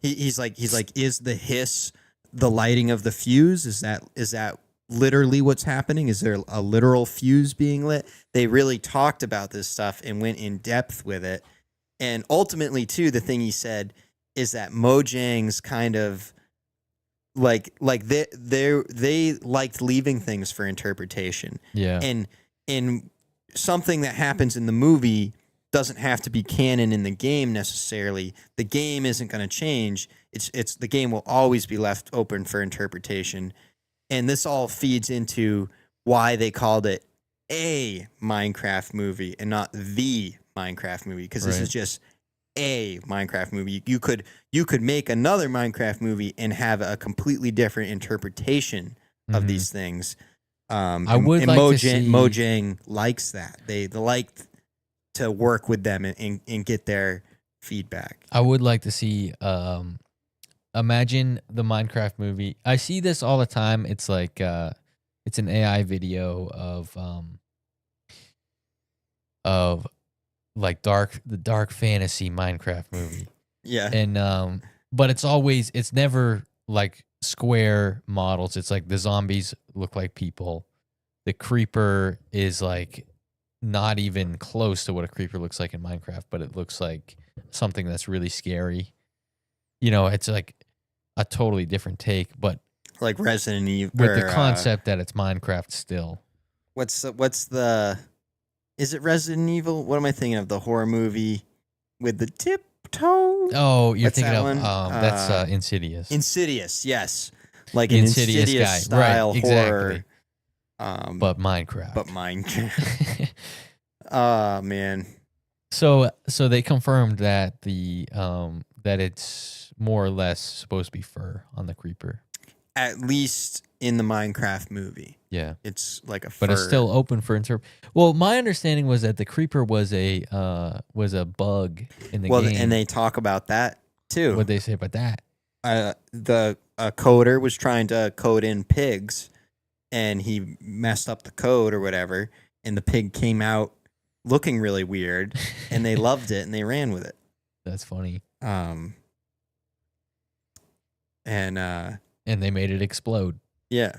he's like is the hiss the lighting of the fuse? Is that literally what's happening? Is there a literal fuse being lit? They really talked about this stuff and went in depth with it. And ultimately too, the thing he said is that Mojang's kind of like they liked leaving things for interpretation. Yeah. And something that happens in the movie doesn't have to be canon in the game necessarily. The game isn't going to change. It's the game will always be left open for interpretation. And this all feeds into why they called it a Minecraft movie and not the Minecraft movie, because this is just a Minecraft movie. You could make another Minecraft movie and have a completely different interpretation of these things. I would like to see Mojang likes that. They like to work with them and get their feedback. I would like to see imagine the Minecraft movie. I see this all the time. It's like it's an AI video of like the dark fantasy Minecraft movie. Yeah. And but it's never like square models. It's like the zombies look like people. The creeper is like not even close to what a creeper looks like in Minecraft, but it looks like something that's really scary. You know, it's like a totally different take, but like Resident Evil with the concept that it's Minecraft still. What's the is it Resident Evil? What am I thinking of? The horror movie with the tiptoe? Oh, you're thinking of that's Insidious. Insidious, yes. Like an Insidious guy. Style right, horror. Exactly. But Minecraft. Oh man. So they confirmed that that it's more or less supposed to be fur on the creeper. At least in the Minecraft movie. Yeah. It's like a fur. But it's still open for Well, my understanding was that the creeper was a bug in the game. And they talk about that too. What'd they say about that? The coder was trying to code in pigs, and he messed up the code or whatever, and the pig came out looking really weird, and they loved it and they ran with it. That's funny. And they made it explode. Yeah.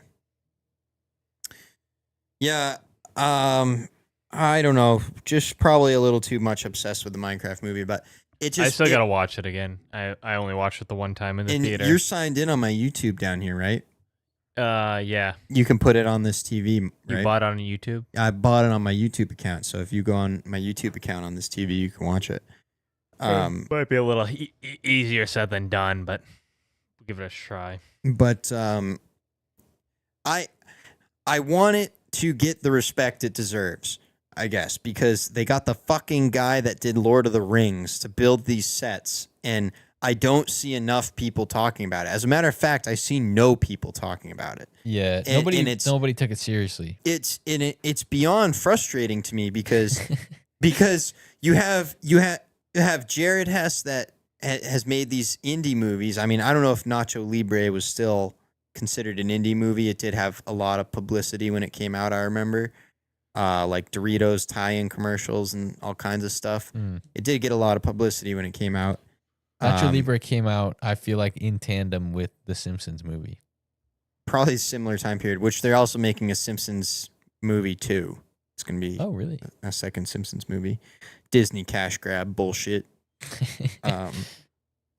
Yeah. I don't know. Just probably a little too much obsessed with the Minecraft movie, but I still gotta watch it again. I only watched it the one time in the theater. You're signed in on my YouTube down here, right? Yeah. You can put it on this TV, right? You bought it on YouTube? I bought it on my YouTube account. So if you go on my YouTube account on this TV, you can watch it. Might be a little easier said than done, but we'll give it a try. But I want it to get the respect it deserves, I guess, because they got the fucking guy that did Lord of the Rings to build these sets, and I don't see enough people talking about it. As a matter of fact, I see no people talking about it. Yeah, nobody took it seriously. It's beyond frustrating to me because you have Jared Hess that has made these indie movies. I mean, I don't know if Nacho Libre was still considered an indie movie. It did have a lot of publicity when it came out, I remember. Like Doritos tie-in commercials and all kinds of stuff. It did get a lot of publicity when it came out. Nacho Libre came out, I feel like, in tandem with the Simpsons movie. Probably a similar time period, which they're also making a Simpsons movie too. It's going to be really a second Simpsons movie. Disney cash grab bullshit.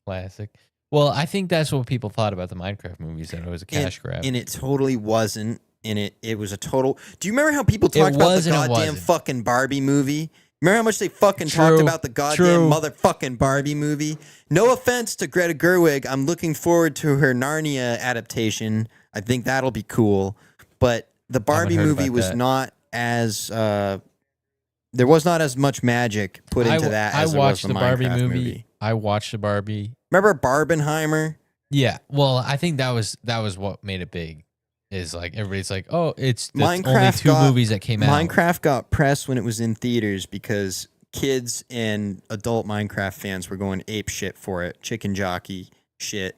Classic. Well, I think that's what people thought about the Minecraft movies, that it was a cash grab. And it totally wasn't. And it was a total. Do you remember how people talked about was the and it goddamn wasn't. fucking Barbie movie? Remember how much they fucking talked True, about the goddamn true. motherfucking Barbie movie? No offense to Greta Gerwig. I'm looking forward to her Narnia adaptation. I think that'll be cool. But the Barbie heard movie about was that. not as. There was not as much magic put into that as I watched there was the Barbie Minecraft movie. I watched the Barbie. Remember Barbenheimer? Yeah. Well, I think that was what made it big. Is like everybody's like, oh, it's only Minecraft two movies that came out. Minecraft got press when it was in theaters because kids and adult Minecraft fans were going ape shit for it, chicken jockey shit.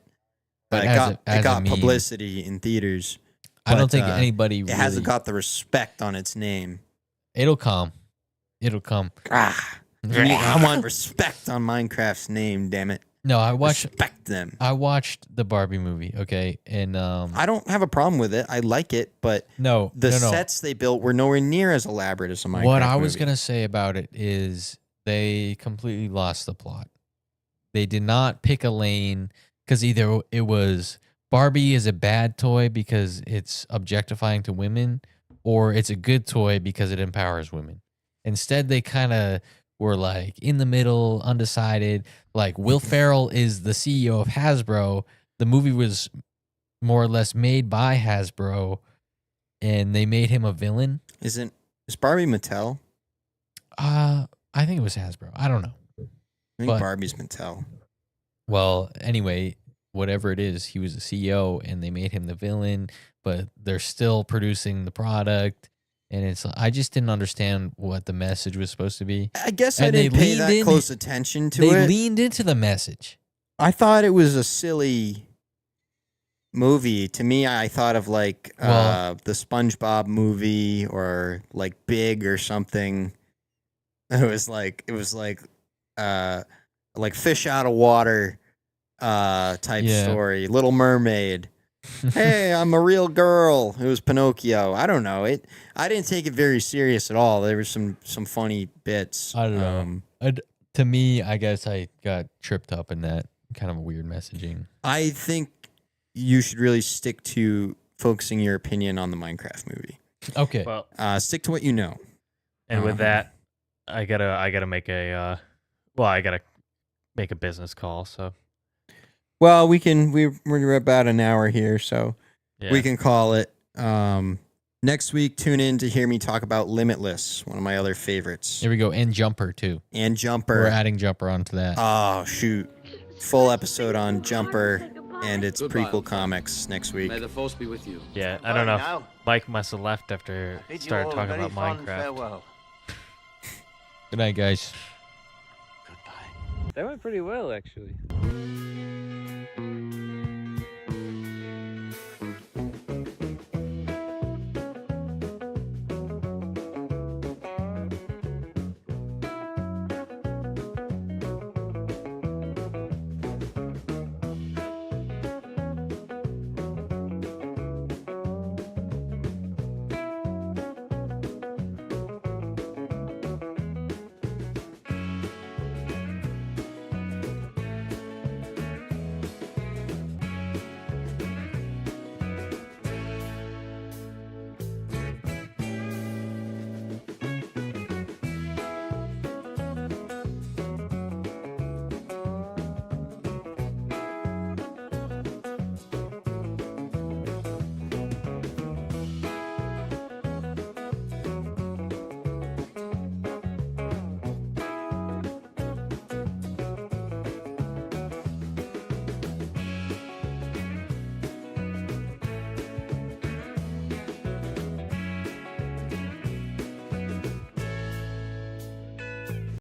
But it as a got meme. publicity in theaters. I don't but, think anybody. It hasn't got the respect on its name. It'll come. It'll come. I want respect on Minecraft's name. Damn it! No, I watched. Respect them. I watched the Barbie movie. Okay, and I don't have a problem with it. I like it, but no, the no. sets they built were nowhere near as elaborate as a Minecraft What I was movie. gonna say about it is they completely lost the plot. They did not pick a lane because either it was Barbie is a bad toy because it's objectifying to women, or it's a good toy because it empowers women. Instead, they kind of were like in the middle, undecided. Like Will Ferrell is the CEO of Hasbro. The movie was more or less made by Hasbro, and they made him a villain. Is Barbie Mattel? I think it was Hasbro. I don't know. I think But- Barbie's Mattel. Well, anyway, whatever it is, he was the CEO, and they made him the villain. But they're still producing the product, and I just didn't understand what the message was supposed to be. I guess I And they didn't pay leaned that in- close attention to They it. leaned into the message. I thought it was a silly movie. To me, I thought of like the SpongeBob movie or like Big or something. It was like fish out of water type Yeah. story. Little Mermaid. Hey, I'm a real girl. It was Pinocchio. I don't know. I didn't take it very serious at all. There were some funny bits. I don't know. To me, I guess I got tripped up in that kind of weird messaging. I think you should really stick to focusing your opinion on the Minecraft movie. Okay. Well, Stick to what you know. and with Uh-huh. that, I gotta make a business call. So Well, we're about an hour here, so yeah. we can call it. Next week, tune in to hear me talk about Limitless, one of my other favorites, Here we go. And Jumper, too. and Jumper. We're adding Jumper onto that. Oh shoot! Full episode on Jumper and its prequel comics next week. May the force be with you. Yeah, I don't know. Mike must have left after started talking about Minecraft. Farewell. Good night, guys. That went pretty well, actually.